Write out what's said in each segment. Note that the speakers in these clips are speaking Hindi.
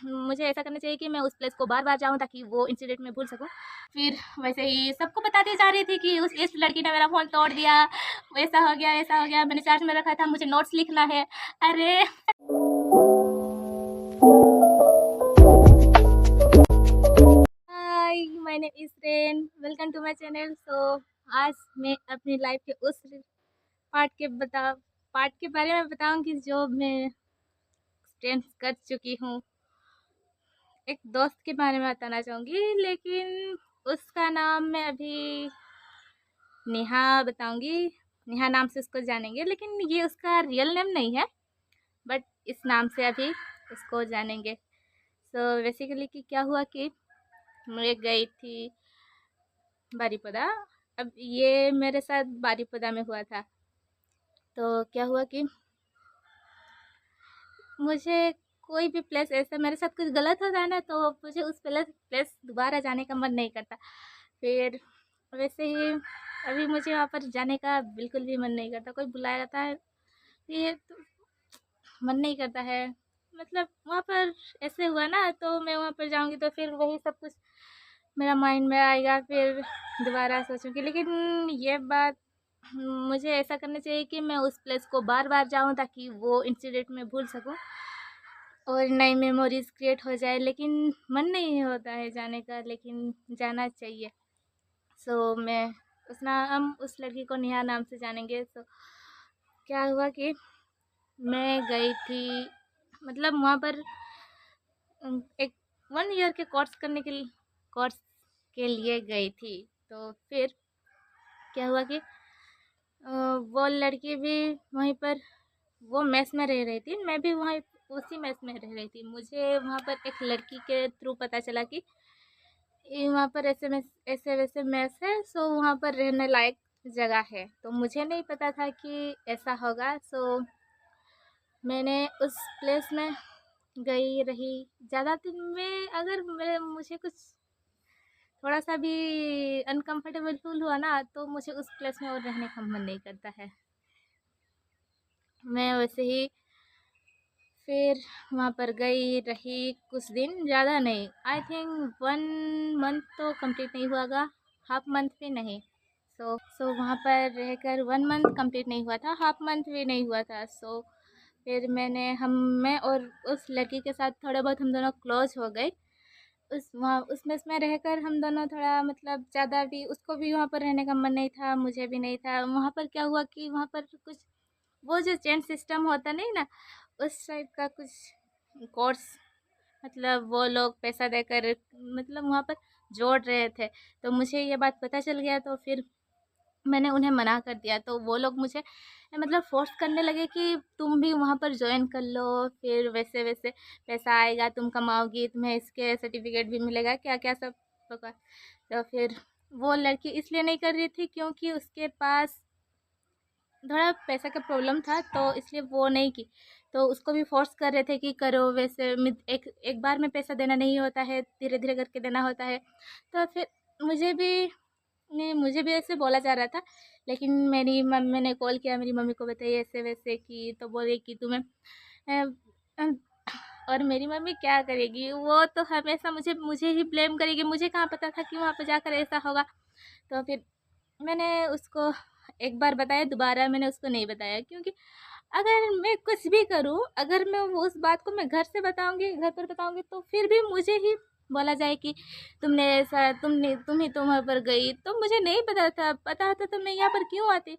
मुझे ऐसा करना चाहिए कि मैं उस प्लेस को बार बार जाऊँ ताकि वो इंसिडेंट मैं भूल सकूँ। फिर वैसे ही सबको बताती जा रही थी कि इस लड़की ने मेरा फ़ोन तोड़ दिया, वैसा हो गया, ऐसा हो गया, मैंने चार्ज में रखा था, मुझे नोट्स लिखना है। अरे hi, my name is Ren, welcome to my channel. So आज मैं अपनी लाइफ के उस पार्ट के बारे में बताऊंगी जो मैं एक्सपीरियंस कर चुकी हूँ। एक दोस्त के बारे में बताना चाहूँगी, लेकिन उसका नाम मैं अभी नेहा बताऊंगी। नेहा नाम से उसको जानेंगे, लेकिन ये उसका रियल नेम नहीं है, बट इस नाम से अभी उसको जानेंगे। सो बेसिकली कि क्या हुआ कि मैं गई थी बारीपदा। अब ये मेरे साथ बारीपदा में हुआ था। तो क्या हुआ कि मुझे कोई भी प्लेस ऐसा मेरे साथ कुछ गलत होता है ना, तो मुझे उस प्लेस दोबारा जाने का मन नहीं करता। फिर वैसे ही अभी मुझे वहाँ पर जाने का बिल्कुल भी मन नहीं करता। कोई बुलाया जाता है ये तो मन नहीं करता है। मतलब वहाँ पर ऐसे हुआ ना, तो मैं वहाँ पर जाऊँगी तो फिर वही सब कुछ मेरा माइंड में आएगा, फिर दोबारा सोचूँगी। लेकिन ये बात मुझे ऐसा करना चाहिए कि मैं उस प्लेस को बार बार जाऊँ ताकि वो इंसिडेंट मैं भूल सकूँ और नई मेमोरीज क्रिएट हो जाए। लेकिन मन नहीं होता है जाने का, लेकिन जाना चाहिए। सो मैं हम उस लड़की को नेहा नाम से जानेंगे। सो क्या हुआ कि मैं गई थी, मतलब वहाँ पर एक 1 ईयर के कोर्स के लिए गई थी। तो फिर क्या हुआ कि वो लड़की भी वहीं पर वो मेस में रह रही थी, मैं भी वहाँ उसी मेस में रह रही थी। मुझे वहाँ पर एक लड़की के थ्रू पता चला कि वहाँ पर ऐसे वैसे मेस है, सो वहाँ पर रहने लायक जगह है। तो मुझे नहीं पता था कि ऐसा होगा। सो मैंने उस प्लेस में गई रही ज़्यादा दिन में। अगर मुझे कुछ थोड़ा सा भी अनकंफर्टेबल फील हुआ ना, तो मुझे उस प्लेस में और रहने का मन नहीं करता है। मैं वैसे ही फिर वहाँ पर गई रही कुछ दिन, ज़्यादा नहीं, आई थिंक 1 मंथ तो कंप्लीट नहीं हुआगा, हाफ मंथ भी नहीं। सो वहाँ पर रहकर 1 मंथ कंप्लीट नहीं हुआ था, हाफ मंथ भी नहीं हुआ था। सो फिर मैं और उस लड़की के साथ थोड़ा बहुत हम दोनों क्लोज हो गए। उस मेस में रहकर हम दोनों थोड़ा, मतलब ज़्यादा भी उसको भी वहाँ पर रहने का मन नहीं था, मुझे भी नहीं था। वहाँ पर क्या हुआ कि वहाँ पर कुछ वो जो चेन सिस्टम होता नहीं ना, उस टाइप का कुछ कोर्स, मतलब वो लोग पैसा देकर मतलब वहाँ पर जोड़ रहे थे। तो मुझे ये बात पता चल गया, तो फिर मैंने उन्हें मना कर दिया। तो वो लोग मुझे मतलब फ़ोर्स करने लगे कि तुम भी वहाँ पर जॉइन कर लो, फिर वैसे वैसे पैसा आएगा, तुम कमाओगी, तुम्हें इसके सर्टिफिकेट भी मिलेगा, क्या क्या सब बकवास। तो फिर वो लड़की इसलिए नहीं कर रही थी क्योंकि उसके पास थोड़ा पैसा का प्रॉब्लम था, तो इसलिए वो नहीं की। तो उसको भी फ़ोर्स कर रहे थे कि करो, वैसे एक एक बार में पैसा देना नहीं होता है, धीरे धीरे करके देना होता है। तो फिर मुझे भी मुझे भी ऐसे बोला जा रहा था। लेकिन मेरी मम्मी ने कॉल किया, मेरी मम्मी को बताई ऐसे वैसे कि, तो बोले कि तुम्हें अ, अ, और मेरी मम्मी क्या करेगी, वो तो हमेशा मुझे ही ब्लेम करेगी। मुझे कहाँ पता था कि वहाँ पे जाकर ऐसा होगा। तो फिर मैंने उसको एक बार बताया, दोबारा मैंने उसको नहीं बताया, क्योंकि अगर मैं कुछ भी करूँ, अगर मैं वो उस बात को मैं घर पर बताऊँगी, तो फिर भी मुझे ही बोला जाए कि तुमने ऐसा तुम ही तुम वहाँ पर गई। तो मुझे नहीं पता होता तो मैं यहाँ पर क्यों आती।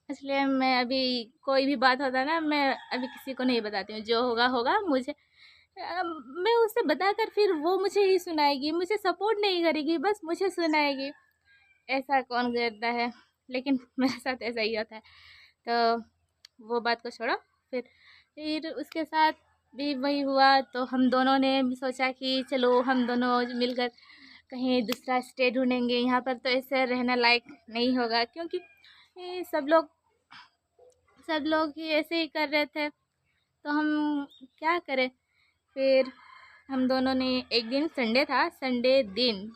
इसलिए मैं अभी कोई भी बात होता है ना, मैं अभी किसी को नहीं बताती हूँ। जो होगा होगा। मैं उसे बताकर फिर वो मुझे ही सुनाएगी, मुझे सपोर्ट नहीं करेगी, बस मुझे सुनाएगी। ऐसा कौन करता है, लेकिन मेरे साथ ऐसा ही होता है। तो वो बात को छोड़ो। फिर उसके साथ भी वही हुआ। तो हम दोनों ने सोचा कि चलो हम दोनों मिलकर कहीं दूसरा स्टे ढूंढेंगे, यहाँ पर तो ऐसे रहना लायक नहीं होगा, क्योंकि ये सब लोग ही ऐसे ही कर रहे थे। तो हम क्या करें। फिर हम दोनों ने एक दिन संडे था, संडे दिन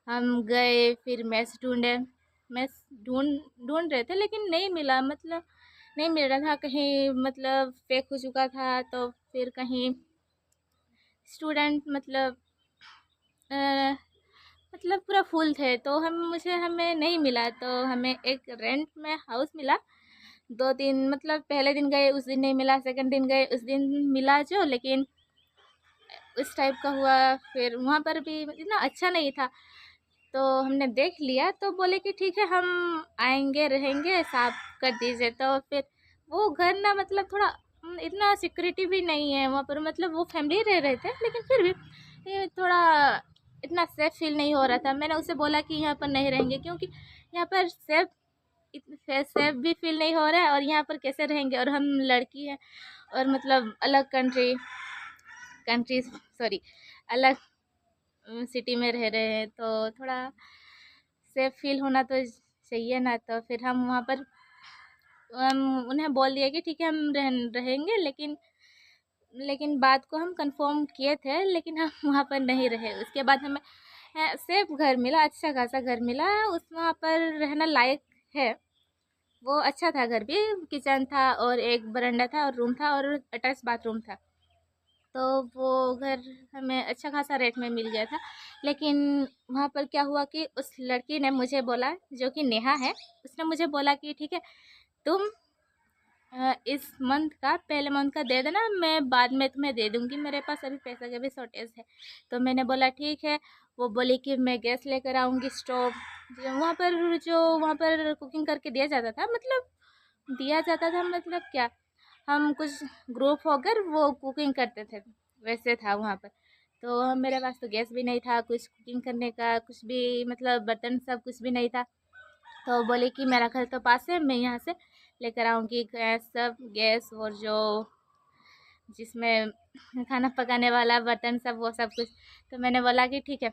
हम गए, फिर मैस ढूंढ रहे थे, लेकिन नहीं मिला। मतलब नहीं मिल रहा था, कहीं मतलब फेक हो चुका था, तो फिर कहीं स्टूडेंट मतलब पूरा फुल थे, तो हमें नहीं मिला। तो हमें एक रेंट में हाउस मिला। 2-3 मतलब पहले दिन गए उस दिन नहीं मिला, सेकंड दिन गए उस दिन मिला जो, लेकिन उस टाइप का हुआ। फिर वहाँ पर भी इतना अच्छा नहीं था, तो हमने देख लिया तो बोले कि ठीक है हम आएंगे रहेंगे, साफ कर दीजिए। तो फिर वो घर ना मतलब थोड़ा इतना सिक्योरिटी भी नहीं है वहाँ पर, मतलब वो फैमिली रह रहे थे लेकिन फिर भी ये थोड़ा इतना सेफ फील नहीं हो रहा था। मैंने उसे बोला कि यहाँ पर नहीं रहेंगे, क्योंकि यहाँ पर सेफ भी फील नहीं हो रहा है, और यहाँ पर कैसे रहेंगे, और हम लड़की हैं और मतलब अलग कंट्री सॉरी अलग सिटी में रह रहे हैं, तो थोड़ा सेफ फील होना तो चाहिए ना। तो फिर हम वहाँ पर हम उन्हें बोल दिया कि ठीक है हम रहेंगे, लेकिन बात को हम कंफर्म किए थे, लेकिन हम वहाँ पर नहीं रहे। उसके बाद हमें सेफ घर मिला, अच्छा खासा घर मिला, उस वहाँ पर रहना लायक है। वो अच्छा था घर भी, किचन था और एक बरामदा था और रूम था और अटैच बाथरूम था। तो वो घर हमें अच्छा खासा रेट में मिल गया था। लेकिन वहाँ पर क्या हुआ कि उस लड़की ने मुझे बोला, जो कि नेहा है, उसने मुझे बोला कि ठीक है तुम इस मंथ का पहले मंथ का दे देना, मैं बाद में तुम्हें दे दूँगी, मेरे पास अभी पैसा का भी शॉर्टेज है। तो मैंने बोला ठीक है। वो बोली कि मैं गैस लेकर आऊँगी, स्टोव जो वहाँ पर कुकिंग करके दिया जाता था मतलब क्या, हम कुछ ग्रुप होकर वो कुकिंग करते थे, वैसे था वहाँ पर। तो मेरे पास तो गैस भी नहीं था, कुछ कुकिंग करने का कुछ भी मतलब बर्तन सब कुछ भी नहीं था। तो बोले कि मेरा घर तो पास है, मैं यहाँ से लेकर आऊँगी गैस और जो जिसमें खाना पकाने वाला बर्तन सब वो सब कुछ। तो मैंने बोला कि ठीक है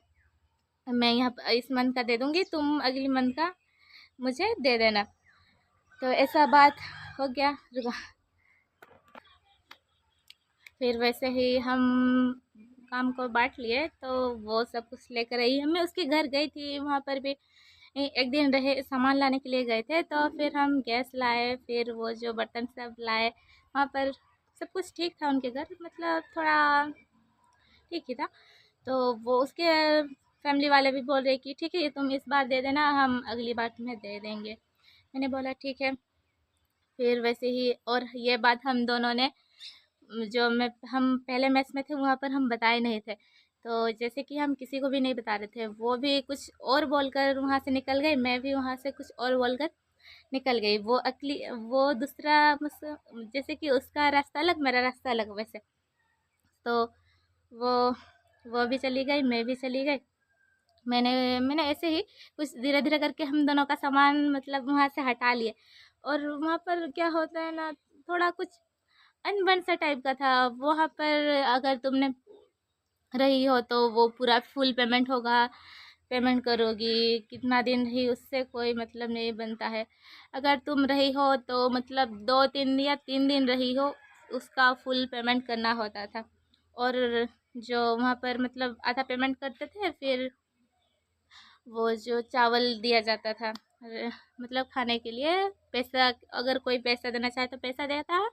मैं यहाँ इस मंथ का दे दूँगी, तुम अगली मंथ का मुझे दे देना। तो ऐसा बात हो गया। फिर वैसे ही हम काम को बांट लिए, तो वो सब कुछ लेकर आई। मैं उसके घर गई थी, वहाँ पर भी एक दिन रहे, सामान लाने के लिए गए थे। तो फिर हम गैस लाए, फिर वो जो बर्तन सब लाए, वहाँ पर सब कुछ ठीक था उनके घर, मतलब थोड़ा ठीक ही था। तो वो उसके फैमिली वाले भी बोल रहे कि ठीक है ये तुम इस बार दे देना, हम अगली बार तुम्हें दे देंगे। मैंने बोला ठीक है। फिर वैसे ही, और ये बात हम दोनों ने जो मैं हम पहले मैच में थे वहाँ पर हम बताए नहीं थे। तो जैसे कि हम किसी को भी नहीं बता रहे थे, वो भी कुछ और बोलकर वहाँ से निकल गए, मैं भी वहाँ से कुछ और बोलकर निकल गई। वो दूसरा जैसे कि उसका रास्ता अलग मेरा रास्ता अलग वैसे। तो वो वो भी चली गई, मैं भी चली गई। मैंने मैंने ऐसे ही कुछ धीरे धीरे करके हम दोनों का सामान मतलब वहाँ से हटा लिए। और वहाँ पर क्या होता है ना, थोड़ा कुछ अनबन सा टाइप का था वहाँ पर। अगर तुमने रही हो तो वो पूरा फुल पेमेंट होगा, पेमेंट करोगी, कितना दिन रही उससे कोई मतलब नहीं बनता है। अगर तुम रही हो तो मतलब 2-3 या 3 दिन रही हो, उसका फुल पेमेंट करना होता था। और जो वहाँ पर मतलब आधा पेमेंट करते थे, फिर वो जो चावल दिया जाता था मतलब खाने के लिए पैसा, अगर कोई पैसा देना चाहे तो पैसा देता है,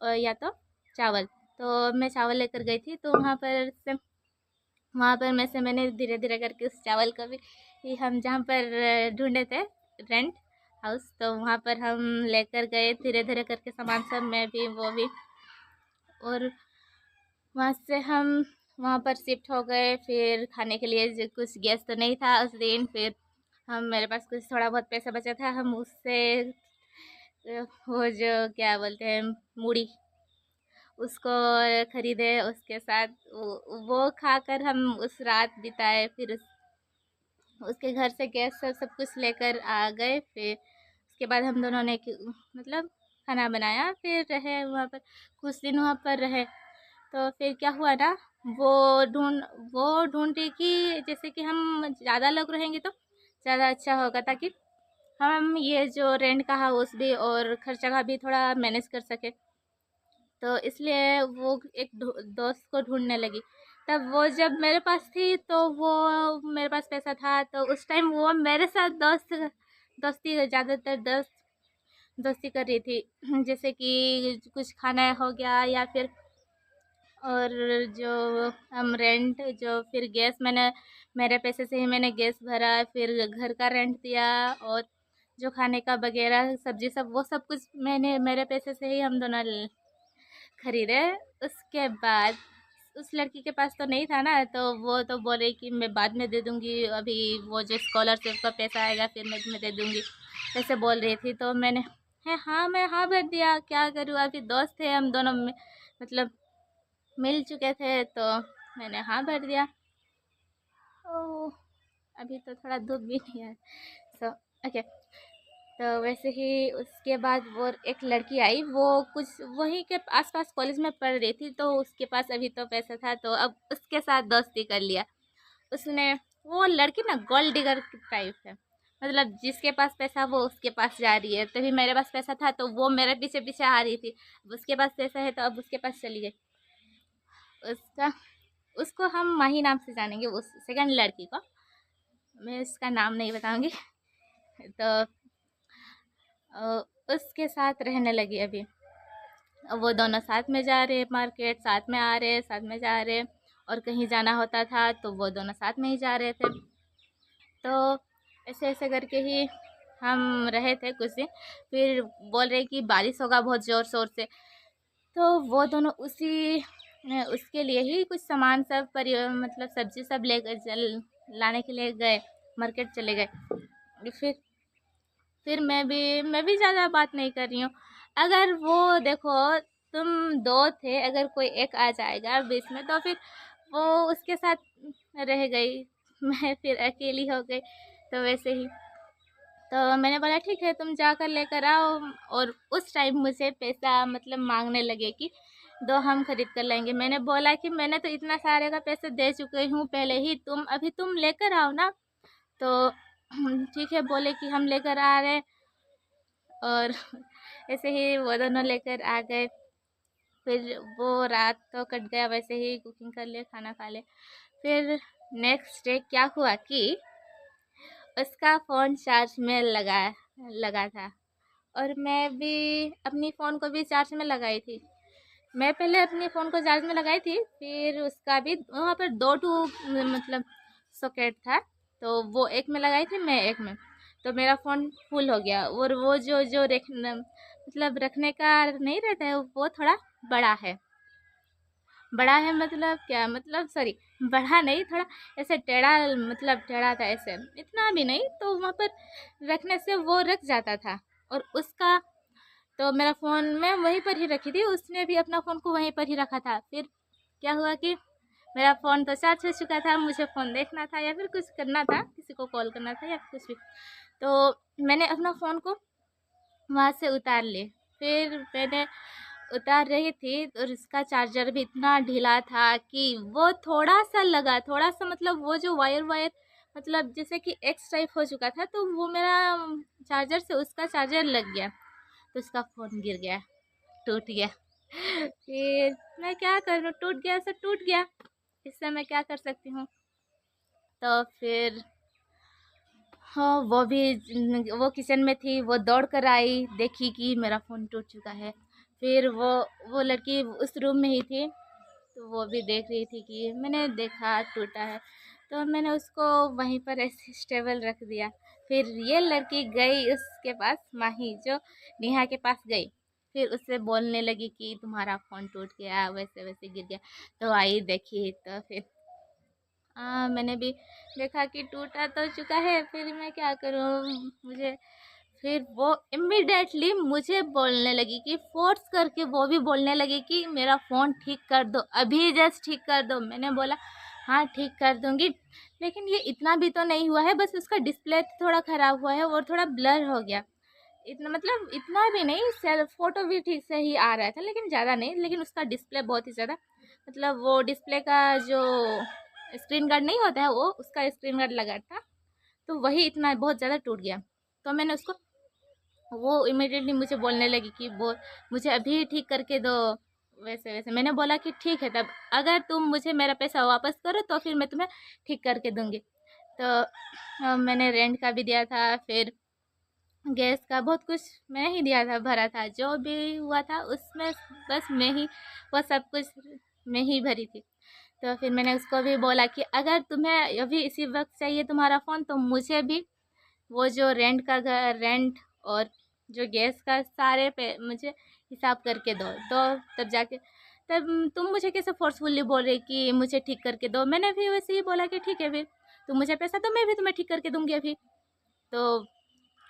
और या तो चावल। तो मैं चावल लेकर गई थी, तो वहाँ पर मैंने धीरे धीरे करके उस चावल को भी हम जहाँ पर ढूंढे थे रेंट हाउस, तो वहाँ पर हम लेकर गए धीरे धीरे करके सामान सब, मैं भी वो भी। और वहाँ से हम वहाँ पर शिफ्ट हो गए। फिर खाने के लिए कुछ गैस तो नहीं था उस दिन, फिर हम मेरे पास कुछ थोड़ा बहुत पैसा बचा था, हम उससे वो जो क्या बोलते हैं मूढ़ी, उसको खरीदे, उसके साथ वो खाकर हम उस रात बिताए। फिर उसके घर से गैस सब कुछ लेकर आ गए। फिर उसके बाद हम दोनों ने मतलब खाना बनाया, फिर रहे वहाँ पर कुछ दिन, वहाँ पर रहे। तो फिर क्या हुआ ना, वो ढूंढ रही कि जैसे कि हम ज़्यादा लोग रहेंगे तो ज़्यादा अच्छा होगा, ताकि हम ये जो रेंट का हाउस भी और खर्चा का भी थोड़ा मैनेज कर सके। तो इसलिए वो एक दोस्त को ढूंढने लगी। तब वो जब मेरे पास थी तो वो मेरे पास पैसा था, तो उस टाइम वो मेरे साथ दोस्ती ज़्यादातर दोस्ती कर रही थी। जैसे कि कुछ खाना हो गया, या फिर और जो हम रेंट जो फिर गैस मैंने मेरे पैसे से ही मैंने गैस भरा, फिर घर का रेंट दिया, और जो खाने का वगैरह सब्जी सब वो सब कुछ मैंने मेरे पैसे से ही हम दोनों खरीदे। उसके बाद उस लड़की के पास तो नहीं था ना, तो वो तो बोले कि मैं बाद में दे दूँगी, अभी वो जो स्कॉलरशिप का पैसा आएगा फिर मैं तुम्हें दे दूँगी, ऐसे बोल रही थी। तो मैंने है हाँ, मैं हाँ भर दिया, क्या करूँ, अभी दोस्त थे हम दोनों में, मतलब मिल चुके थे, तो मैंने हाँ भर दिया। ओह! अभी तो थोड़ा धूप भी नहीं है। So okay. तो वैसे ही उसके बाद वो एक लड़की आई, वो कुछ वहीं के आसपास कॉलेज में पढ़ रही थी, तो उसके पास अभी तो पैसा था, तो अब उसके साथ दोस्ती कर लिया उसने। वो लड़की ना गोल्ड डिगर टाइप है, मतलब जिसके पास पैसा वो उसके पास जा रही है। तभी मेरे पास पैसा था तो वो मेरे पीछे पीछे आ रही थी, अब उसके पास पैसा है तो अब उसके पास चली गई। उसका उसको हम माही नाम से जानेंगे, उस सेकंड लड़की को। मैं इसका नाम नहीं बताऊंगी। तो उसके साथ रहने लगी अभी। अब वो दोनों साथ में जा रहे मार्केट, साथ में आ रहे, साथ में जा रहे, और कहीं जाना होता था तो वो दोनों साथ में ही जा रहे थे। तो ऐसे ऐसे करके ही हम रहे थे कुछ दिन। फिर बोल रहे कि बारिश होगा बहुत ज़ोर शोर से, तो वो दोनों उसके लिए ही कुछ सामान सब मतलब सब्जी सब लेकर लाने के लिए गए, मार्केट चले गए। फिर मैं भी ज़्यादा बात नहीं कर रही हूँ। अगर वो देखो, तुम दो थे, अगर कोई एक आ जाएगा बीच में तो फिर वो उसके साथ रह गई। मैं फिर अकेली हो गई। तो वैसे ही तो मैंने बोला ठीक है तुम जाकर लेकर आओ। और उस टाइम मुझे पैसा मतलब मांगने लगे कि दो हम खरीद कर लाएंगे। मैंने बोला कि मैंने तो इतना सारे का पैसा दे चुकी हूँ पहले ही, अभी तुम लेकर आओ ना। तो ठीक है बोले कि हम लेकर आ रहे। और ऐसे ही वो दोनों लेकर आ गए। फिर वो रात तो कट गया, वैसे ही कुकिंग कर ले, खाना खा ले। फिर नेक्स्ट डे क्या हुआ कि उसका फ़ोन चार्ज में लगा था, और मैं भी अपनी फ़ोन को भी चार्ज में लगाई थी। मैं पहले अपने फ़ोन को चार्ज में लगाई थी, फिर उसका भी वहाँ पर दो टू मतलब सॉकेट था, तो वो एक में लगाई थी, मैं एक में। तो मेरा फ़ोन फुल हो गया, और वो जो जो मतलब रखने का नहीं रहता है, वो थोड़ा बड़ा है। बड़ा है मतलब क्या, मतलब सॉरी, बड़ा नहीं, थोड़ा ऐसे टेढ़ा, मतलब टेढ़ा था ऐसे, इतना भी नहीं, तो वहाँ पर रखने से वो रख जाता था। और उसका तो मेरा फ़ोन मैं वहीं पर ही रखी थी, उसने भी अपना फ़ोन को वहीं पर ही रखा था। फिर क्या हुआ कि मेरा फ़ोन तो चार्ज हो चुका था, मुझे फ़ोन देखना था या फिर कुछ करना था, किसी को कॉल करना था या कुछ भी। तो मैंने अपना फ़ोन को वहाँ से उतार ली। फिर मैंने उतार रही थी और इसका चार्जर भी इतना ढीला था कि वो थोड़ा सा लगा, थोड़ा सा मतलब वो जो वायर वायर मतलब जैसे कि एक्स टाइप हो चुका था, तो वो मेरा चार्जर से उसका चार्जर लग गया, तो उसका फ़ोन गिर गया, टूट गया। फिर मैं क्या करूँ, टूट गया सो टूट गया, इससे मैं क्या कर सकती हूँ। तो फिर हाँ, वो किचन में थी, वो दौड़ कर आई, देखी कि मेरा फ़ोन टूट चुका है। फिर वो लड़की उस रूम में ही थी, तो वो भी देख रही थी कि मैंने देखा टूटा है, तो मैंने उसको वहीं पर ऐसे स्टेबल रख दिया। फिर ये लड़की गई उसके पास, माही जो नेहा के पास गई, फिर उससे बोलने लगी कि तुम्हारा फ़ोन टूट गया, वैसे वैसे गिर गया। तो आई देखी, तो फिर मैंने भी देखा कि टूटा तो चुका है, फिर मैं क्या करूँ, मुझे फिर वो इम्मीडिएटली मुझे बोलने लगी कि फोर्स करके वो भी बोलने लगी कि मेरा फ़ोन ठीक कर दो, अभी जस्ट ठीक कर दो। मैंने बोला हाँ ठीक कर दूँगी, लेकिन ये इतना भी तो नहीं हुआ है, बस उसका डिस्प्ले थोड़ा ख़राब हुआ है और थोड़ा ब्लर हो गया, इतना मतलब इतना भी नहीं, सेल्फ फ़ोटो भी ठीक से ही आ रहा था, लेकिन ज़्यादा नहीं, लेकिन उसका डिस्प्ले बहुत ही ज़्यादा, मतलब वो डिस्प्ले का जो स्क्रीन गार्ड नहीं होता है, वो उसका स्क्रीन गार्ड लगा था, तो वही इतना बहुत ज़्यादा टूट गया। तो मैंने उसको वो इमिडिएटली मुझे बोलने लगी कि वो मुझे अभी ठीक करके दो, वैसे वैसे। मैंने बोला कि ठीक है, तब अगर तुम मुझे मेरा पैसा वापस करो तो फिर मैं तुम्हें ठीक करके दूँगी। तो मैंने रेंट का भी दिया था, फिर गैस का बहुत कुछ मैं ही दिया था, भरा था, जो भी हुआ था उसमें बस मैं ही वो सब कुछ में ही भरी थी। तो फिर मैंने उसको भी बोला कि अगर तुम्हें अभी इसी वक्त चाहिए तुम्हारा फ़ोन, तो मुझे भी वो जो रेंट का घर, रेंट और जो गैस का सारे पे मुझे हिसाब करके दो। तो तब जाके, तब तुम मुझे कैसे फोर्सफुली बोल रहे कि मुझे ठीक करके दो। मैंने भी वैसे ही बोला कि ठीक है, फिर तुम मुझे पैसा दो, मैं भी तुम्हें ठीक करके दूंगी अभी। तो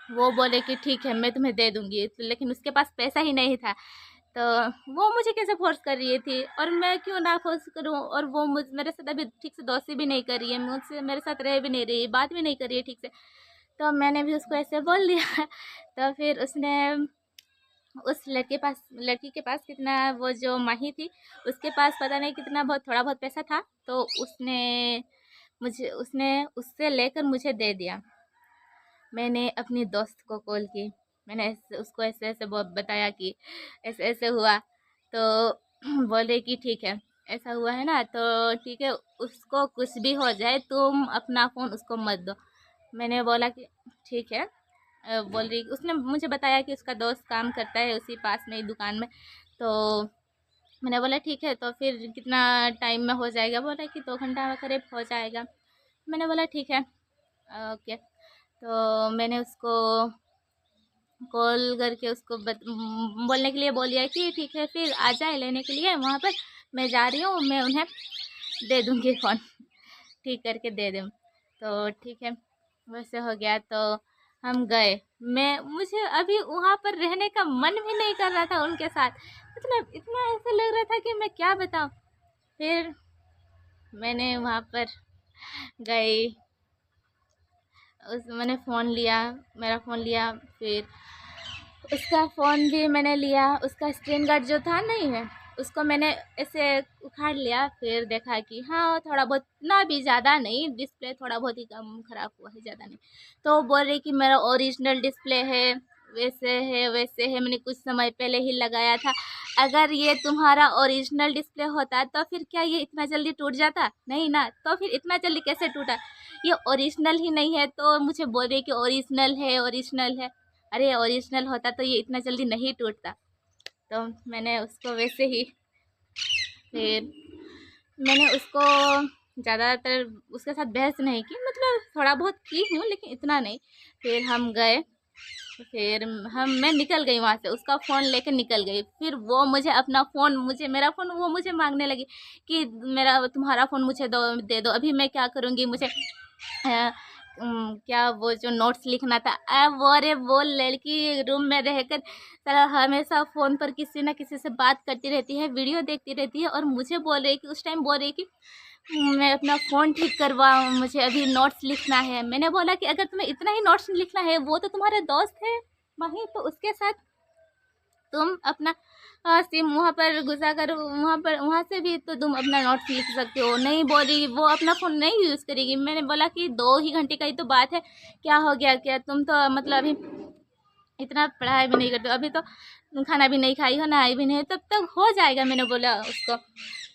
वो बोले कि ठीक है, मैं तुम्हें दे दूंगी, तो लेकिन उसके पास पैसा ही नहीं था। तो वो मुझे कैसे फोर्स कर रही थी, और मैं क्यों ना फोर्स करूं। और वो मेरे साथ अभी ठीक से दोस्ती भी नहीं कर रही है, मुझसे मेरे साथ रह भी नहीं रही, बात भी नहीं कर रही है ठीक से। तो मैंने भी उसको ऐसे बोल दिया। तो फिर उसने उस लड़की के पास कितना, वो जो माही थी उसके पास पता नहीं कितना, बहुत थोड़ा बहुत पैसा था। तो उसने उससे लेकर मुझे दे दिया। मैंने अपनी दोस्त को कॉल की, मैंने उसको ऐसे ऐसे बताया कि ऐसे ऐसे हुआ। तो बोले कि ठीक है, ऐसा हुआ है ना, तो ठीक है, उसको कुछ भी हो जाए तुम अपना फ़ोन उसको मत दो। मैंने बोला कि ठीक है। बोल रही, उसने मुझे बताया कि उसका दोस्त काम करता है उसी पास में ही दुकान में। तो मैंने बोला ठीक है, तो फिर कितना टाइम में हो जाएगा। बोला कि 2 घंटा में करीब हो जाएगा। मैंने बोला ठीक है, ओके। तो मैंने उसको कॉल करके उसको बोलने के लिए बोलिए कि ठीक है, फिर आ जाए लेने के लिए वहाँ पर, मैं जा रही हूँ, मैं उन्हें दे दूँगी फ़ोन, ठीक करके दे दूँ। तो ठीक है, वैसे हो गया। तो हम गए। मुझे अभी वहाँ पर रहने का मन भी नहीं कर रहा था उनके साथ, मतलब इतना ऐसा लग रहा था कि मैं क्या बताऊँ। फिर मैंने वहाँ पर गई, मैंने फ़ोन लिया, मेरा फ़ोन लिया, फिर उसका फ़ोन भी मैंने लिया। उसका स्क्रीन गार्ड जो था नहीं है, उसको मैंने ऐसे उखाड़ लिया। फिर देखा कि हाँ, थोड़ा बहुत, ना भी ज़्यादा नहीं, डिस्प्ले थोड़ा बहुत ही कम ख़राब हुआ है, ज़्यादा नहीं। तो बोल रही कि मेरा ओरिजिनल डिस्प्ले है, वैसे है वैसे है, मैंने कुछ समय पहले ही लगाया था। अगर ये तुम्हारा ओरिजिनल डिस्प्ले होता तो फिर क्या ये इतना जल्दी टूट जाता? नहीं ना, तो फिर इतना जल्दी कैसे टूटा? ये ओरिजिनल ही नहीं है। तो मुझे बोल रही कि ओरिजिनल है, ओरिजिनल है। अरे ओरिजिनल होता तो ये इतना जल्दी नहीं टूटता। तो मैंने उसको वैसे ही, फिर मैंने उसको ज़्यादातर उसके साथ बहस नहीं की, मतलब थोड़ा बहुत की हूँ लेकिन इतना नहीं। फिर हम गए, फिर मैं निकल गई वहाँ से, उसका फ़ोन लेके निकल गई। फिर वो मुझे अपना फ़ोन, मेरा फ़ोन वो मुझे मांगने लगी कि मेरा तुम्हारा फ़ोन मुझे दे दो, अभी मैं क्या करूँगी, मुझे क्या वो जो नोट्स लिखना था। वो लड़की रूम में रहकर साला हमेशा फ़ोन पर किसी ना किसी से बात करती रहती है, वीडियो देखती रहती है, और मुझे बोल रही है कि उस टाइम बोल रही है कि मैं अपना फ़ोन ठीक करवाऊँ, मुझे अभी नोट्स लिखना है। मैंने बोला कि अगर तुम्हें इतना ही नोट्स लिखना है, वो तो तुम्हारा दोस्त है माही, तो उसके साथ तुम अपना सिम वहाँ पर घुसा कर, वहाँ से भी तो तुम अपना नोट्स लिख सकते हो। नहीं बोल रही, वो अपना फ़ोन नहीं यूज़ करेगी। मैंने बोला कि 2 ही घंटे का ही तो बात है, क्या हो गया, क्या तुम तो मतलब अभी इतना पढ़ाई भी नहीं करते हो, अभी तो तुम खाना भी नहीं खाई हो, नहाई भी नहीं हो, तब तक हो जाएगा। मैंने बोला उसको।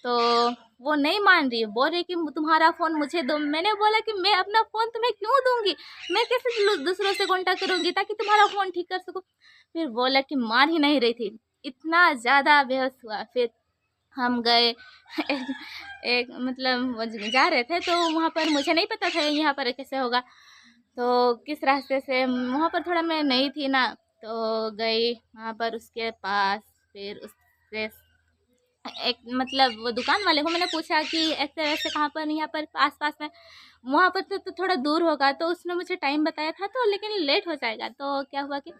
तो वो नहीं मान रही है, बोल रही कि तुम्हारा फ़ोन मुझे दो। मैंने बोला कि मैं अपना फ़ोन तुम्हें क्यों दूंगी, मैं कैसे दूसरों से कांटेक्ट करूँगी ताकि तुम्हारा फ़ोन ठीक कर सकूँ। फिर बोला कि मान ही नहीं रही थी, इतना ज़्यादा बहस हुआ। फिर हम गए। एक मतलब वो जा रहे थे, तो वहाँ पर मुझे नहीं पता था यहाँ पर कैसे होगा, तो किस रास्ते से, वहाँ पर थोड़ा मैं नई थी ना, तो गई वहाँ पर उसके पास। फिर उससे एक मतलब वो दुकान वाले को मैंने पूछा कि ऐसे वैसे कहाँ पर, यहाँ पर आस पास में, वहाँ पर तो थोड़ा दूर होगा। तो उसने मुझे टाइम बताया था, तो लेकिन लेट हो जाएगा। तो क्या हुआ कि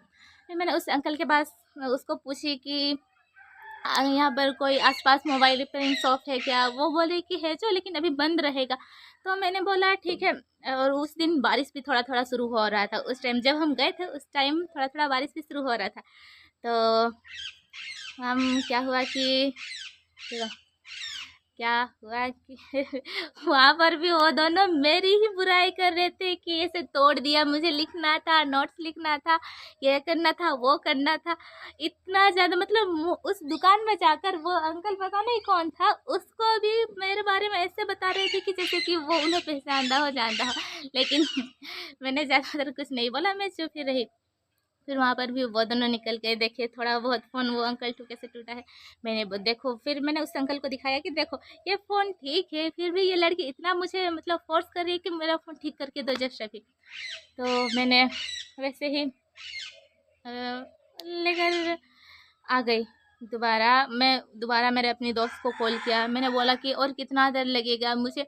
फिर मैंने उस अंकल के पास उसको पूछी कि यहाँ पर कोई आसपास मोबाइल रिपेयरिंग शॉप है क्या। वो बोले कि है जो, लेकिन अभी बंद रहेगा। तो मैंने बोला ठीक है। और उस दिन बारिश भी थोड़ा थोड़ा शुरू हो रहा था, उस टाइम जब हम गए थे उस टाइम थोड़ा थोड़ा बारिश भी शुरू हो रहा था। तो हम क्या हुआ कि क्या हुआ कि वहाँ पर भी वो दोनों मेरी ही बुराई कर रहे थे कि ऐसे तोड़ दिया, मुझे लिखना था, नोट्स लिखना था, ये करना था, वो करना था। इतना ज़्यादा मतलब उस दुकान में जाकर वो अंकल पता नहीं कौन था, उसको भी मेरे बारे में ऐसे बता रहे थे कि जैसे कि वो उन्हें पहचानता हो, जानता हो। लेकिन मैंने ज़्यादातर कुछ नहीं बोला, मैं चुप ही रही। फिर वहाँ पर भी वो दोनों निकल के देखे थोड़ा बहुत फ़ोन, वो अंकल टू कैसे टूटा है। देखो, फिर मैंने उस अंकल को दिखाया कि देखो ये फ़ोन ठीक है, फिर भी ये लड़की इतना मुझे मतलब फोर्स कर रही है कि मेरा फ़ोन ठीक करके दो जस्ट अभी। तो मैंने वैसे ही लेकर आ गई। दोबारा मैंने अपनी दोस्त को कॉल किया। मैंने बोला कि और कितना देर लगेगा मुझे।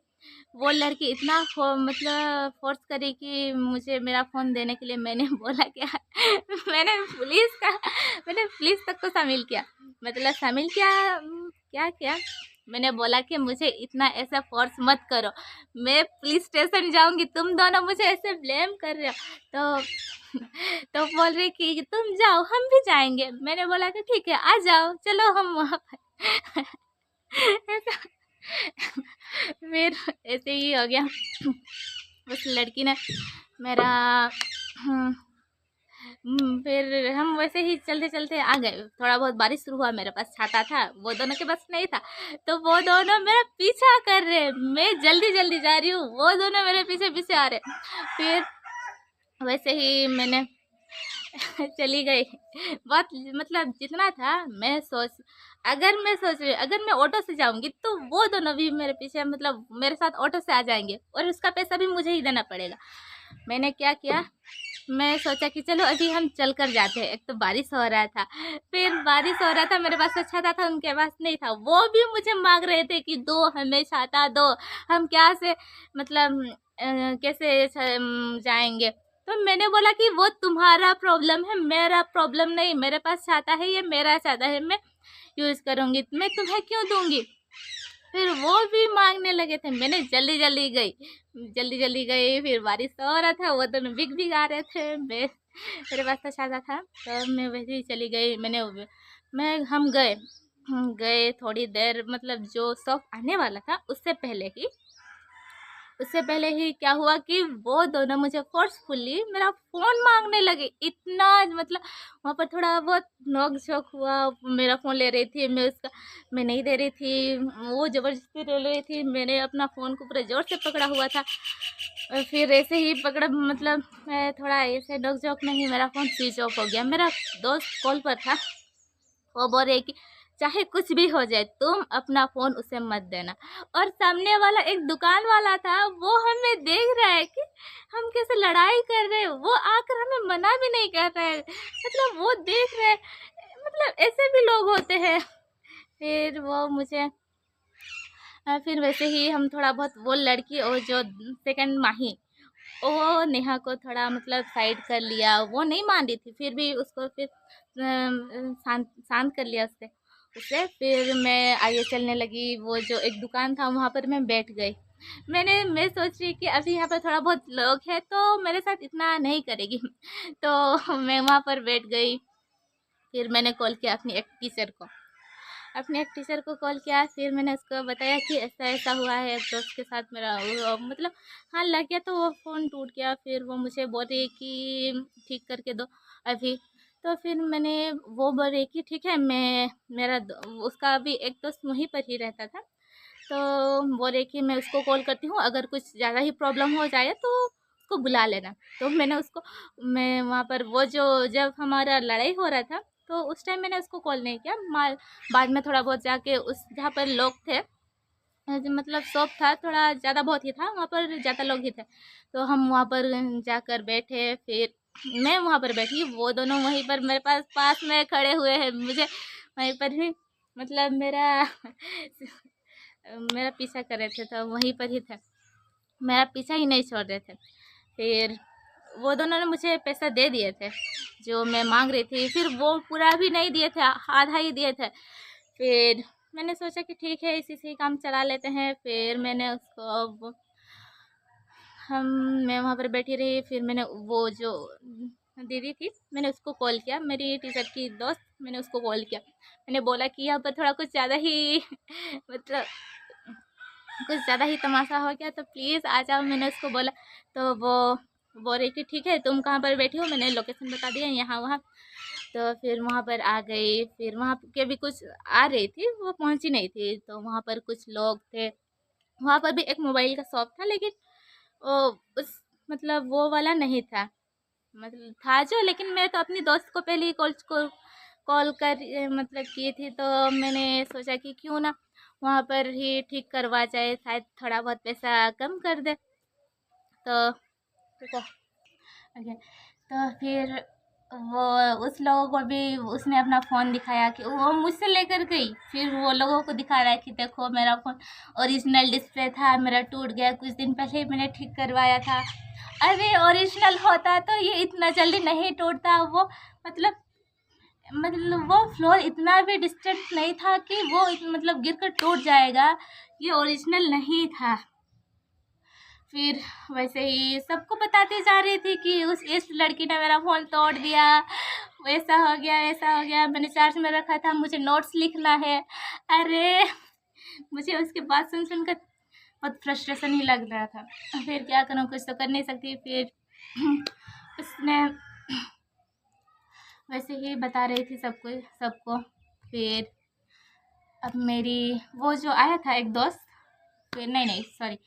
वो लड़की इतना मतलब फोर्स करी कि मुझे मेरा फ़ोन देने के लिए। मैंने बोला क्या मैंने पुलिस का मैंने पुलिस तक को शामिल किया, मतलब शामिल किया। क्या क्या मैंने बोला कि मुझे इतना ऐसा फोर्स मत करो, मैं पुलिस स्टेशन जाऊंगी, तुम दोनों मुझे ऐसे ब्लेम कर रहे हो। तो तो बोल रही कि तुम जाओ हम भी जाएंगे। मैंने बोला कि ठीक है आ जाओ, चलो हम वहाँ पर ऐसा फिर ऐसे ही हो गया। उस लड़की ने मेरा फिर हम वैसे ही चलते चलते आ गए। थोड़ा बहुत बारिश शुरू हुआ, मेरे पास छाता था, वो दोनों के पास नहीं था। तो वो दोनों मेरा पीछा कर रहे, मैं जल्दी जल्दी जा रही हूँ, वो दोनों मेरे पीछे पीछे आ रहे। फिर वैसे ही मैंने चली गई। बहुत मतलब जितना था अगर मैं सोच रही अगर मैं ऑटो से जाऊंगी तो वो दोनों भी मेरे पीछे मतलब मेरे साथ ऑटो से आ जाएंगे और उसका पैसा भी मुझे ही देना पड़ेगा। मैंने क्या किया, मैं सोचा कि चलो अभी हम चल कर जाते हैं। एक तो बारिश हो रहा था, फिर बारिश हो रहा था, मेरे पास अच्छा था उनके पास नहीं था। वो भी मुझे मांग रहे थे कि दो, हमें छाता दो, हम क्या से मतलब कैसे जाएंगे। तो मैंने बोला कि वो तुम्हारा प्रॉब्लम है, मेरा प्रॉब्लम नहीं। मेरे पास छाता है, ये मेरा छाता है, मैं यूज़ करूँगी, मैं तुम्हें क्यों दूँगी। फिर वो भी मांगने लगे थे। मैंने जल्दी जल्दी गई। फिर बारिश हो रहा था, वो दोनों भीग आ रहे थे। मेरे पास तो छाता था, तो मैं वैसे ही चली गई। हम गए थोड़ी देर, मतलब जो शॉप आने वाला था उससे पहले ही क्या हुआ कि वो दोनों मुझे फोर्सफुली मेरा फ़ोन मांगने लगे। इतना मतलब वहाँ पर थोड़ा बहुत नोक झोंक हुआ। मेरा फ़ोन ले रही थी, मैं नहीं दे रही थी, वो ज़बरदस्ती ले रही थी। मैंने अपना फ़ोन को पूरे ज़ोर से पकड़ा हुआ था। और फिर ऐसे ही पकड़ा, मतलब मैं थोड़ा ऐसे नोक झोंक में ही मेरा फ़ोन स्विच ऑफ हो गया। मेरा दोस्त कॉल पर था, वो बोल रहे कि चाहे कुछ भी हो जाए तुम अपना फ़ोन उसे मत देना। और सामने वाला एक दुकान वाला था, वो हमें देख रहा है कि हम कैसे लड़ाई कर रहे हैं, वो आकर हमें मना भी नहीं कर रहा है, मतलब वो देख रहे हैं। मतलब ऐसे भी लोग होते हैं। फिर वो मुझे फिर वैसे ही हम थोड़ा बहुत, वो लड़की और जो सेकंड माही, वो नेहा को थोड़ा मतलब साइड कर लिया। वो नहीं मान रही थी, फिर भी उसको फिर शांत शांत कर लिया उससे फिर मैं आगे चलने लगी। वो जो एक दुकान था वहाँ पर मैं बैठ गई। मैं सोच रही कि अभी यहाँ पर थोड़ा बहुत लोग हैं तो मेरे साथ इतना नहीं करेगी तो मैं वहाँ पर बैठ गई। फिर मैंने कॉल किया अपने एक टीचर को कॉल किया। फिर मैंने उसको बताया कि ऐसा ऐसा हुआ है, एक दोस्त के साथ मेरा मतलब हाँ लग गया, तो वो फ़ोन टूट गया। फिर वो मुझे बोल रही कि ठीक करके दो अभी। तो फिर मैंने, वो बोल रही कि ठीक है, मैं उसका भी एक दोस्त वहीं पर ही रहता था, तो बोल रही कि मैं उसको कॉल करती हूँ, अगर कुछ ज़्यादा ही प्रॉब्लम हो जाए तो उसको बुला लेना। तो मैं वहाँ पर वो जो जब हमारा लड़ाई हो रहा था तो उस टाइम मैंने उसको कॉल नहीं किया। बाद में थोड़ा बहुत जाके उस जहाँ पर लोग थे, मतलब शॉप था थोड़ा ज़्यादा बहुत ही था, वहाँ पर ज़्यादा लोग ही थे, तो हम वहाँ पर जाकर बैठे। फिर मैं वहाँ पर बैठी, वो दोनों वहीं पर मेरे पास में खड़े हुए हैं। मुझे वहीं पर ही मतलब मेरा पीछा कर रहे थे, तो वहीं पर ही थे, मेरा पीछा ही नहीं छोड़ रहे थे। फिर वो दोनों ने मुझे पैसा दे दिए थे जो मैं मांग रही थी। फिर वो पूरा भी नहीं दिए थे, आधा ही दिए थे। फिर मैंने सोचा कि ठीक है, इसी से ही काम चला लेते हैं। फिर मैंने उसको हम मैं वहाँ पर बैठी रही। फिर मैंने वो जो दीदी थी, मैंने उसको कॉल किया, मेरी टीचर की दोस्त, मैंने उसको कॉल किया। मैंने बोला कि यहाँ पर थोड़ा कुछ ज़्यादा ही मतलब कुछ ज़्यादा ही तमाशा हो गया, तो प्लीज़ आ जाओ, मैंने उसको बोला। तो वो बोल रही कि ठीक है, तुम कहाँ पर बैठी हो, मैंने लोकेशन बता दिया यहाँ वहाँ। तो फिर वहाँ पर आ गई। फिर वहाँ के भी कुछ आ रही थी, वो पहुँची नहीं थी, तो वहाँ पर कुछ लोग थे। वहाँ पर भी एक मोबाइल का शॉप था, लेकिन वो उस मतलब वो वाला नहीं था, मतलब था जो, लेकिन मैं तो अपनी दोस्त को पहले ही कॉल कर मतलब की थी, तो मैंने सोचा कि क्यों ना वहाँ पर ही ठीक करवा जाए, शायद थोड़ा बहुत पैसा कम कर दे। तो ठीक है, ओके। तो फिर वो उस लोगों को भी उसने अपना फ़ोन दिखाया कि वो मुझसे लेकर गई, फिर वो लोगों को दिखा रहा है कि देखो मेरा फ़ोन ओरिजिनल डिस्प्ले था, मेरा टूट गया, कुछ दिन पहले ही मैंने ठीक करवाया था। अरे ओरिजिनल होता तो ये इतना जल्दी नहीं टूटता। वो मतलब वो फ्लोर इतना भी डिस्टेंस नहीं था कि वो मतलब गिर कर टूट जाएगा, ये ओरिजिनल नहीं था। फिर वैसे ही सबको बताती जा रही थी कि इस लड़की ने मेरा फ़ोन तोड़ दिया, वैसा हो गया, ऐसा हो गया, मैंने चार्ज में रखा था, मुझे नोट्स लिखना है। अरे मुझे उसकी बात सुन कर बहुत फ्रस्ट्रेशन ही लग रहा था। फिर क्या करूँ, कुछ तो कर नहीं सकती। फिर उसने वैसे ही बता रही थी सबको। फिर अब मेरी वो जो आया था एक दोस्त, फिर नहीं सॉरी,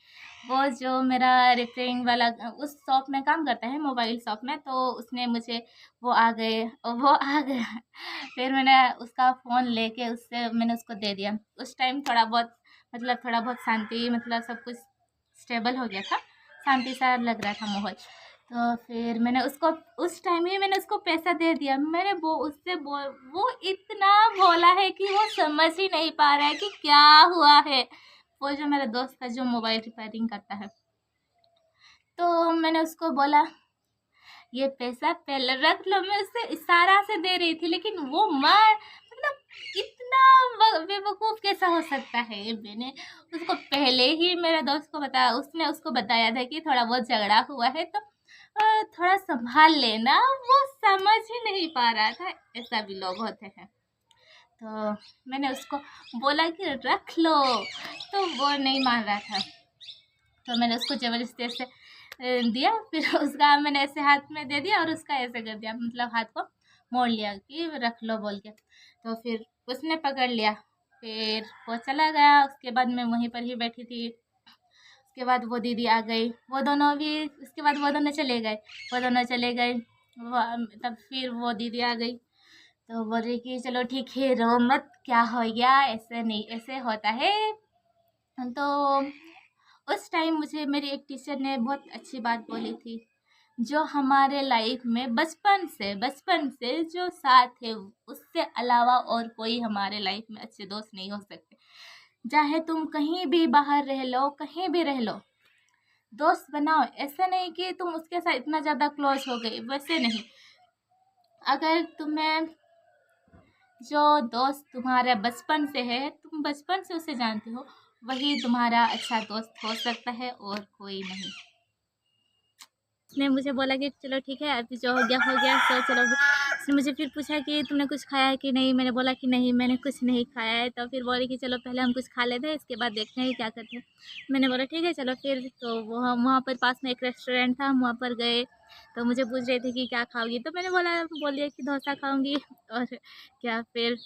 वो जो मेरा रिपेयरिंग वाला उस शॉप में काम करता है, मोबाइल शॉप में, तो उसने मुझे वो आ गया। फिर मैंने उसका फ़ोन लेके उससे मैंने उसको दे दिया। उस टाइम थोड़ा बहुत शांति, मतलब सब कुछ स्टेबल हो गया था, शांति सा लग रहा था माहौल। तो फिर मैंने उसको उस टाइम ही मैंने उसको पैसा दे दिया। मैंने वो इतना बोला है कि वो समझ ही नहीं पा रहा है कि क्या हुआ है। वो जो मेरा दोस्त था जो मोबाइल रिपेयरिंग करता है, तो मैंने उसको बोला ये पैसा पहले रख लो। मैं उससे इशारा से दे रही थी, लेकिन वो मार मतलब इतना बेवकूफ़ कैसा हो सकता है। मैंने उसको पहले ही मेरे दोस्त को बताया, उसने उसको बताया था कि थोड़ा बहुत झगड़ा हुआ है, तो थोड़ा संभाल लेना। वो समझ ही नहीं पा रहा था, ऐसा भी लोग होते हैं। तो मैंने उसको बोला कि रख लो, तो वो नहीं मान रहा था। तो मैंने उसको ज़बरदस्ती से दिया। फिर उसका मैंने ऐसे हाथ में दे दिया और उसका ऐसे कर दिया, मतलब हाथ को मोड़ लिया कि रख लो बोल के। तो फिर उसने पकड़ लिया, फिर वो चला गया। उसके बाद मैं वहीं पर ही बैठी थी। उसके बाद वो दीदी आ गई, वो दोनों भी, उसके बाद वो दोनों चले गए, तब फिर वो दीदी आ गई, तो बोल रही कि चलो ठीक है, रो मत, क्या हो गया, ऐसे नहीं, ऐसे होता है। तो उस टाइम मुझे मेरी एक टीचर ने बहुत अच्छी बात बोली थी, जो हमारे लाइफ में बचपन से जो साथ है, उससे अलावा और कोई हमारे लाइफ में अच्छे दोस्त नहीं हो सकते। चाहे तुम कहीं भी बाहर रह लो, कहीं भी रह लो, दोस्त बनाओ। ऐसा नहीं कि तुम उसके साथ इतना ज़्यादा क्लोज हो गए, वैसे नहीं। अगर तुम्हें जो दोस्त तुम्हारा बचपन से है, तुम बचपन से उसे जानते हो, वही तुम्हारा अच्छा दोस्त हो सकता है, और कोई नहीं। उसने मुझे बोला कि चलो ठीक है, अभी जो हो गया तो चलो। उसने मुझे फिर पूछा कि तुमने कुछ खाया है कि नहीं। मैंने बोला कि नहीं, मैंने कुछ नहीं खाया है। तो फिर बोली कि चलो पहले हम कुछ खा लेते हैं, इसके बाद देखते हैं क्या करते हैं। मैंने बोला ठीक है चलो फिर। तो वो हम वहाँ पर पास में एक रेस्टोरेंट था, हम वहाँ पर गए। तो मुझे पूछ रहे थे कि क्या खाओगी, तो मैंने बोल दिया कि डोसा खाऊँगी। और क्या, फिर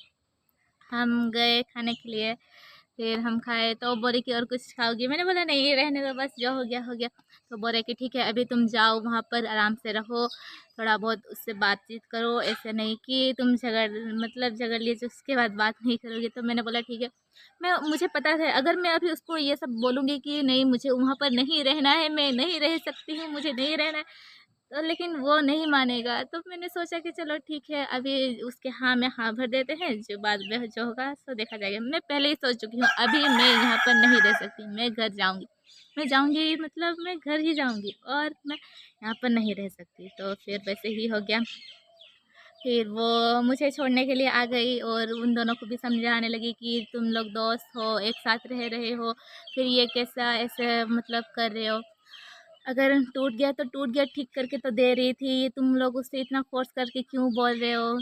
हम गए खाने के लिए। फिर हम खाए, तो बोले कि और कुछ खाओगी। मैंने बोला नहीं, रहने दो, बस जो हो गया हो गया। तो बोले कि ठीक है, अभी तुम जाओ वहाँ पर, आराम से रहो, थोड़ा बहुत उससे बातचीत करो, ऐसे नहीं कि तुम झगड़ लिए जो उसके बाद बात नहीं करोगे। तो मैंने बोला ठीक है। मुझे पता था अगर मैं अभी उसको ये सब बोलूँगी कि नहीं मुझे वहाँ पर नहीं रहना है, मैं नहीं रह सकती हूँ, मुझे नहीं रहना है, तो लेकिन वो नहीं मानेगा। तो मैंने सोचा कि चलो ठीक है, अभी उसके हाँ में हाँ भर देते हैं, जो बाद में जो होगा सो देखा जाएगा। मैं पहले ही सोच चुकी हूँ, अभी मैं यहाँ पर नहीं रह सकती, मैं घर जाऊँगी। मैं जाऊँगी मतलब मैं घर ही जाऊँगी, और मैं यहाँ पर नहीं रह सकती। तो फिर वैसे ही हो गया। फिर वो मुझे छोड़ने के लिए आ गई, और उन दोनों को भी समझाने लगी कि तुम लोग दोस्त हो, एक साथ रह रहे हो, फिर ये कैसा ऐसे मतलब कर रहे हो। अगर टूट गया तो टूट गया, ठीक करके तो दे रही थी, तुम लोग उससे इतना फ़ोर्स करके क्यों बोल रहे हो।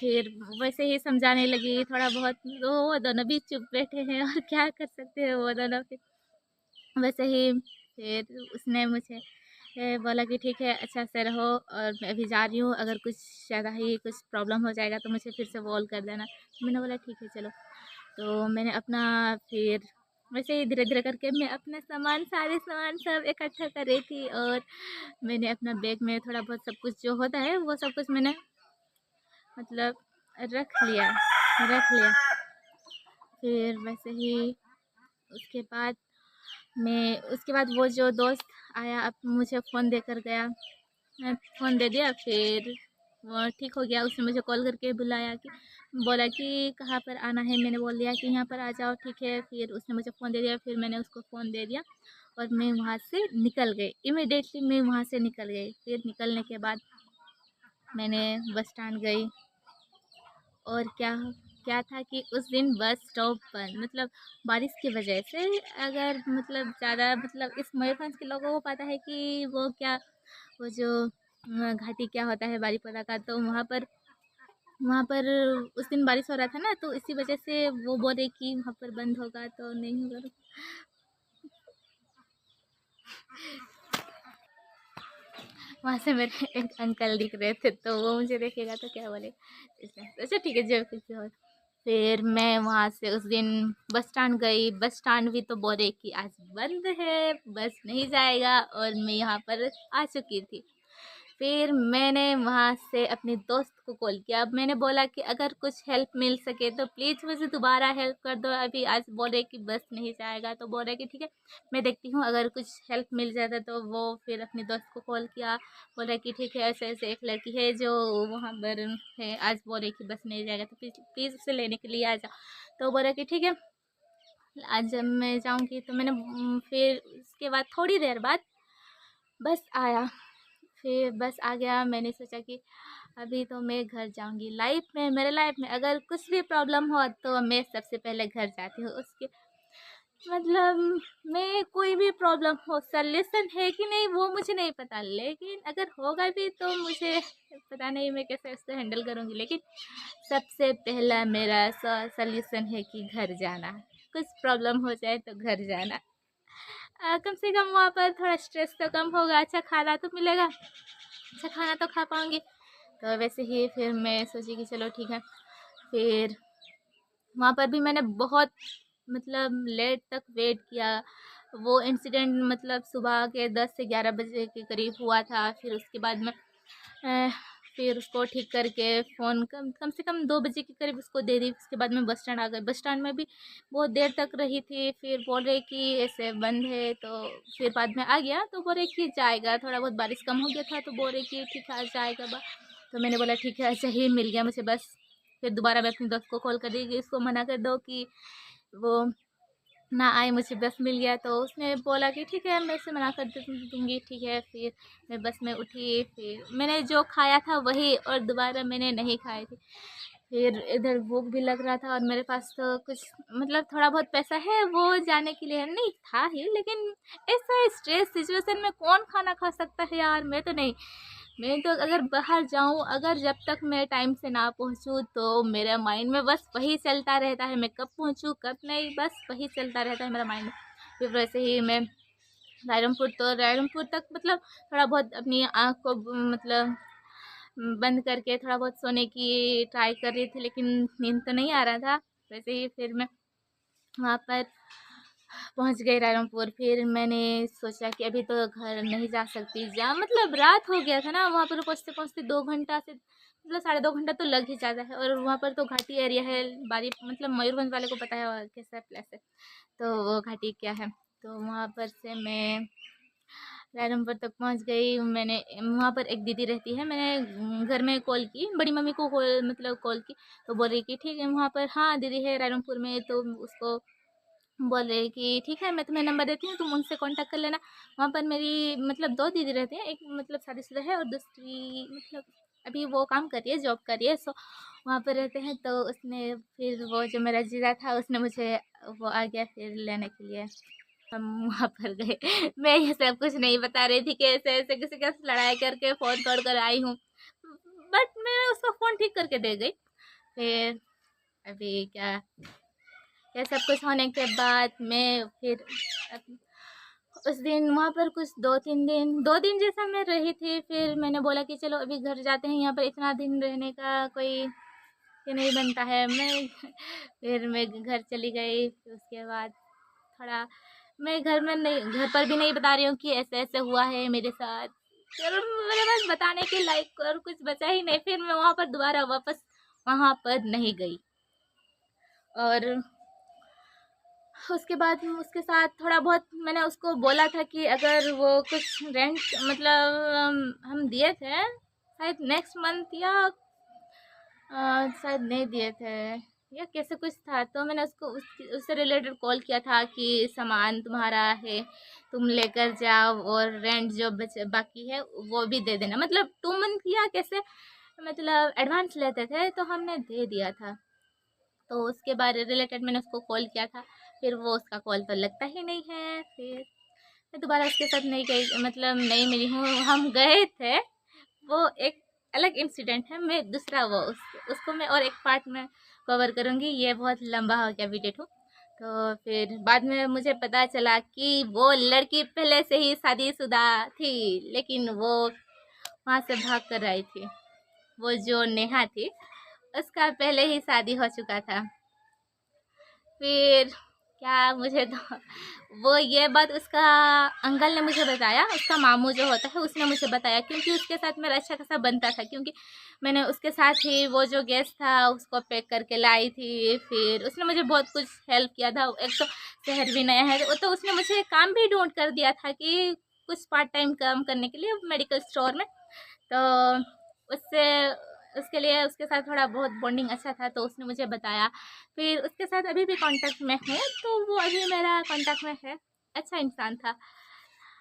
फिर वैसे ही समझाने लगी थोड़ा बहुत, तो वो दोनों भी चुप बैठे हैं, और क्या कर सकते हैं वो दोनों। फिर वैसे ही फिर उसने मुझे बोला कि ठीक है, अच्छा से रहो, और मैं अभी जा रही हूँ, अगर कुछ ज़्यादा ही कुछ प्रॉब्लम हो जाएगा तो मुझे फिर से कॉल कर देना। मैंने बोला ठीक है चलो। तो मैंने अपना फिर वैसे ही धीरे धीरे करके मैं अपना सामान, सारे सामान सब इकट्ठा कर रही थी, और मैंने अपना बैग में थोड़ा बहुत सब कुछ जो होता है वो सब कुछ मैंने मतलब रख लिया। फिर वैसे ही उसके बाद उसके बाद वो जो दोस्त आया, अब मुझे फ़ोन देकर गया। मैं फ़ोन दे दिया, फिर वो ठीक हो गया। उसने मुझे कॉल करके बुलाया, कि बोला कि कहाँ पर आना है। मैंने बोल दिया कि यहाँ पर आ जाओ, ठीक है। फिर उसने मुझे फ़ोन दे दिया, फिर मैंने उसको फ़ोन दे दिया और मैं वहाँ से निकल गई। इमीडिएटली मैं वहाँ से निकल गई। फिर निकलने के बाद मैंने बस स्टैंड गई, और क्या क्या था कि उस दिन बस स्टॉप बंद, मतलब बारिश की वजह से। अगर मतलब ज़्यादा मतलब इस मयूरभंज के लोगों को पता है कि वो जो घाटी क्या होता है बारीपदा का, तो वहाँ पर उस दिन बारिश हो रहा था ना, तो इसी वजह से वो बोल रहे कि वहाँ पर बंद होगा, तो नहीं होगा। वहाँ से मेरे एक अंकल दिख रहे थे, तो वो मुझे देखेगा तो क्या बोले, इसलिए अच्छा ठीक है जो कुछ भी हो। फिर मैं वहाँ से उस दिन बस स्टैंड गई। बस स्टैंड भी तो बोले कि आज बंद है, बस नहीं जाएगा, और मैं यहाँ पर आ चुकी थी। फिर मैंने वहाँ से अपने दोस्त को कॉल किया। अब मैंने बोला कि अगर कुछ हेल्प मिल सके तो प्लीज़ मुझे दोबारा हेल्प कर दो। अभी आज बोले कि बस नहीं जाएगा, तो बोले कि ठीक है मैं देखती हूँ, अगर कुछ हेल्प मिल जाता तो। वो फिर अपने दोस्त को कॉल किया, बोला कि ठीक है ऐसे ऐसे एक लड़की है जो वहाँ पर है, आज बोले कि बस नहीं जाएगा, तो प्लीज़ प्लीज़ उसे लेने के लिए आ जाओ। तो बोला कि ठीक है आज जब मैं जाऊँगी। तो मैंने फिर उसके बाद थोड़ी देर बाद बस आया। फिर बस आ गया। मैंने सोचा कि अभी तो मैं घर जाऊंगी। मेरे लाइफ में अगर कुछ भी प्रॉब्लम हो तो मैं सबसे पहले घर जाती हूँ। उसके मतलब मैं कोई भी प्रॉब्लम हो, सल्यूशन है कि नहीं वो मुझे नहीं पता, लेकिन अगर होगा भी तो मुझे पता नहीं मैं कैसे उसको हैंडल करूँगी। लेकिन सबसे पहला मेरा सल्यूशन है कि घर जाना। कुछ प्रॉब्लम हो जाए तो घर जाना। कम से कम वहाँ पर थोड़ा स्ट्रेस तो कम होगा, अच्छा खाना तो मिलेगा, अच्छा खाना तो खा पाऊँगी। तो वैसे ही फिर मैं सोची कि चलो ठीक है। फिर वहाँ पर भी मैंने बहुत मतलब लेट तक वेट किया। वो इंसिडेंट मतलब सुबह के 10 से 11 बजे के करीब हुआ था। फिर उसके बाद में अ, फिर उसको ठीक करके फ़ोन कम कम से कम 2 बजे के करीब उसको दे दी। उसके बाद मैं बस स्टैंड आ गई। बस स्टैंड में भी बहुत देर तक रही थी। फिर बोल रहे कि ऐसे बंद है, तो फिर बाद में आ गया। तो बोल रहे कि जाएगा, थोड़ा बहुत बारिश कम हो गया था, तो बोल रहे कि ठीक है आज जाएगा तो मैंने बोला ठीक है, अच्छा ही मिल गया मुझे बस। फिर दोबारा मैं अपनी दोस्त को कॉल कर दी कि इसको मना कर दो कि वो ना आए, मुझे बस मिल गया। तो उसने बोला कि ठीक है मैं इसे मना कर दूँगी, ठीक है। फिर मैं बस में उठी। फिर मैंने जो खाया था वही, और दोबारा मैंने नहीं खाई थी। फिर इधर भूख भी लग रहा था, और मेरे पास तो कुछ मतलब थोड़ा बहुत पैसा है वो जाने के लिए नहीं था ही, लेकिन ऐसा स्ट्रेस सिचुएशन में कौन खाना खा सकता है यार। मैं तो अगर बाहर जाऊँ, अगर जब तक मैं टाइम से ना पहुँचूँ तो मेरे माइंड में बस वही चलता रहता है, मैं कब पहुँचूँ कब नहीं, बस वही चलता रहता है मेरा माइंड में। फिर वैसे ही मैं रायरंगपुर तक मतलब थोड़ा बहुत अपनी आँख को मतलब बंद करके थोड़ा बहुत सोने की ट्राई कर रही थी, लेकिन नींद तो नहीं आ रहा था। वैसे ही फिर मैं वहाँ पर पहुँच गई रायरंगपुर। फिर मैंने सोचा कि अभी तो घर नहीं जा सकती, मतलब रात हो गया था ना। वहाँ पर पहुँचते पहुँचते 2 घंटा से मतलब 2.5 घंटा तो लग ही जाता है, और वहाँ पर तो घाटी एरिया है। बारी मतलब मयूरभंज वाले को पता है कैसा प्लेस है, तो वो घाटी क्या है। तो वहाँ पर से मैं रायरंगपुर तक पहुँच गई। मैंने वहाँ पर एक दीदी रहती है, मैंने घर में कॉल की, बड़ी मम्मी को मतलब कॉल की। तो बोल रही कि ठीक है वहाँ पर हाँ दीदी है रायरंगपुर में, तो उसको बोल रहे कि ठीक है मैं तुम्हें नंबर देती हूँ, तुम उनसे कांटेक्ट कर लेना। वहाँ पर मेरी मतलब 2 दीदी रहती हैं, एक मतलब शादीशुदा है और दूसरी मतलब अभी वो काम कर रही है, जॉब कर रही है। सो वहाँ पर रहते हैं। तो उसने फिर वो जो मेरा जीजा था उसने मुझे वो आ गया फिर लेने के लिए। हम वहाँ पर गए। मैं ये सब कुछ नहीं बता रही थी कि ऐसे ऐसे किसी के साथ लड़ाई करके फ़ोन तोड़ कर आई हूँ, बट मैं उसका फ़ोन ठीक करके दे गई। फिर अभी क्या, ये सब कुछ होने के बाद मैं फिर उस दिन वहाँ पर कुछ 2-3 दिन जैसा मैं रही थी। फिर मैंने बोला कि चलो अभी घर जाते हैं, यहाँ पर इतना दिन रहने का कोई ये नहीं बनता है। फिर मैं घर चली गई। फिर उसके बाद थोड़ा मैं घर में नहीं, घर पर भी नहीं बता रही हूँ कि ऐसे ऐसे हुआ है मेरे साथ। फिर मेरे पास बताने के लायक और कुछ बचा ही नहीं। फिर मैं वहाँ पर दोबारा वापस वहाँ पर नहीं गई। और उसके बाद उसके साथ थोड़ा बहुत मैंने उसको बोला था कि अगर वो कुछ रेंट मतलब हम दिए थे शायद नेक्स्ट मंथ, या शायद नहीं दिए थे, या कैसे कुछ था, तो मैंने उसको उससे रिलेटेड कॉल किया था कि सामान तुम्हारा है, तुम लेकर जाओ, और रेंट जो बाकी है वो भी दे देना। मतलब 2 मंथ या कैसे मतलब एडवांस लेते थे तो हमने दे दिया था। तो उसके बारे रिलेटेड मैंने उसको कॉल किया था। फिर वो उसका कॉल तो लगता ही नहीं है। फिर मैं दोबारा उसके साथ नहीं गई, मतलब नहीं मिली हूँ। हम गए थे, वो एक अलग इंसिडेंट है। मैं दूसरा वो उसको मैं और एक पार्ट में कवर करूँगी, ये बहुत लंबा हो गया वीडियो टू। तो फिर बाद में मुझे पता चला कि वो लड़की पहले से ही शादीशुदा थी, लेकिन वो वहाँ से भाग कर आई थी। वो जो नेहा थी उसका पहले ही शादी हो चुका था। फिर क्या, मुझे तो वो ये बात उसका अंकल ने मुझे बताया, उसका मामू जो होता है उसने मुझे बताया, क्योंकि उसके साथ मेरा अच्छा खासा बनता था। क्योंकि मैंने उसके साथ ही वो जो गैस था उसको पैक करके लाई थी। फिर उसने मुझे बहुत कुछ हेल्प किया था। एक तो शहर भी नया है, तो उसने मुझे काम भी ढूंढ कर दिया था कि कुछ पार्ट टाइम काम करने के लिए मेडिकल स्टोर में। तो उससे उसके लिए उसके साथ थोड़ा बहुत बॉन्डिंग अच्छा था, तो उसने मुझे बताया। फिर उसके साथ अभी भी कांटेक्ट में हूँ, तो वो अभी मेरा कांटेक्ट में है। अच्छा इंसान था।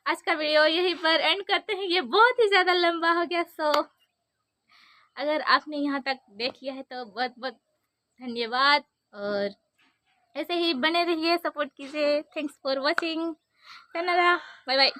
आज का वीडियो यहीं पर एंड करते हैं, ये बहुत ही ज़्यादा लंबा हो गया। सो अगर आपने यहाँ तक देख लिया है तो बहुत बहुत धन्यवाद, और ऐसे ही बने रहिए, सपोर्ट कीजिए। Thanks for watching. Canada, bye bye.